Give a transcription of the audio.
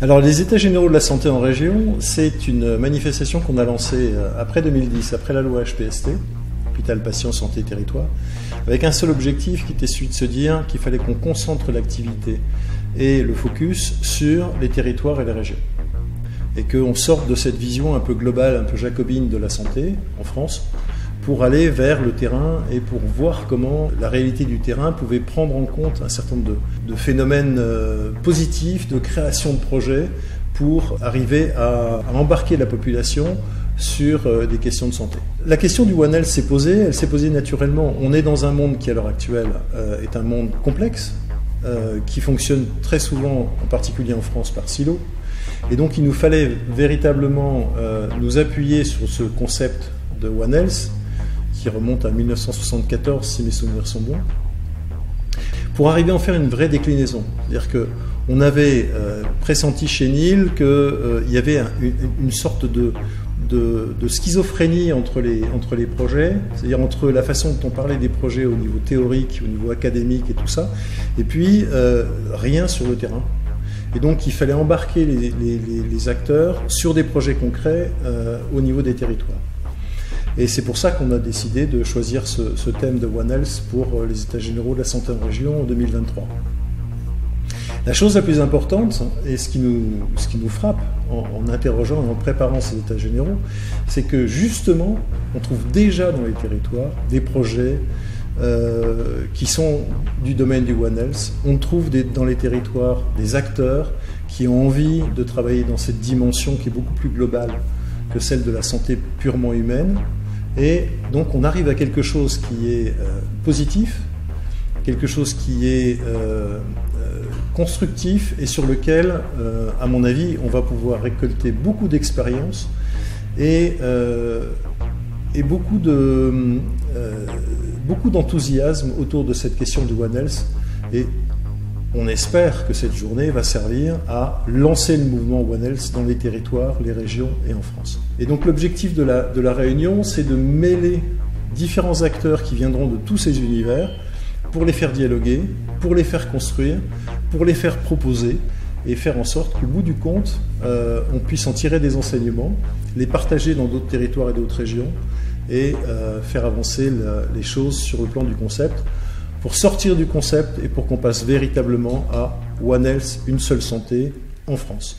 Alors les États généraux de la santé en région, c'est une manifestation qu'on a lancée après 2010, après la loi HPST, Hôpital, Patient, Santé, Territoire, avec un seul objectif qui était celui de se dire qu'il fallait qu'on concentre l'activité et le focus sur les territoires et les régions. Et qu'on sorte de cette vision un peu globale, un peu jacobine de la santé en France, pour aller vers le terrain et pour voir comment la réalité du terrain pouvait prendre en compte un certain nombre de phénomènes positifs, de création de projets, pour arriver à embarquer la population sur des questions de santé. La question du One Health s'est posée, elle s'est posée naturellement. On est dans un monde qui, à l'heure actuelle, est un monde complexe, qui fonctionne très souvent, en particulier en France, par silos. Et donc il nous fallait véritablement nous appuyer sur ce concept de One Health, qui remonte à 1974, si mes souvenirs sont bons, pour arriver à en faire une vraie déclinaison. C'est-à-dire qu'on avait pressenti chez Neil qu'il y avait une sorte de schizophrénie entre les projets, c'est-à-dire entre la façon dont on parlait des projets au niveau théorique, au niveau académique et tout ça, et puis rien sur le terrain. Et donc il fallait embarquer les acteurs sur des projets concrets au niveau des territoires. Et c'est pour ça qu'on a décidé de choisir ce thème de One Health pour les États généraux de la santé en région en 2023. La chose la plus importante, et ce qui nous frappe en interrogeant et en préparant ces États généraux, c'est que justement, on trouve déjà dans les territoires des projets qui sont du domaine du One Health. On trouve dans les territoires des acteurs qui ont envie de travailler dans cette dimension qui est beaucoup plus globale que celle de la santé purement humaine. Et donc on arrive à quelque chose qui est positif, quelque chose qui est constructif et sur lequel, à mon avis, on va pouvoir récolter beaucoup d'expérience et beaucoup d'enthousiasme autour de cette question du One Health. Et on espère que cette journée va servir à lancer le mouvement One Health dans les territoires, les régions et en France. Et donc l'objectif de la réunion, c'est de mêler différents acteurs qui viendront de tous ces univers pour les faire dialoguer, pour les faire construire, pour les faire proposer et faire en sorte qu'au bout du compte, on puisse en tirer des enseignements, les partager dans d'autres territoires et d'autres régions et faire avancer les choses sur le plan du concept, pour sortir du concept et pour qu'on passe véritablement à One Health, une seule santé en France.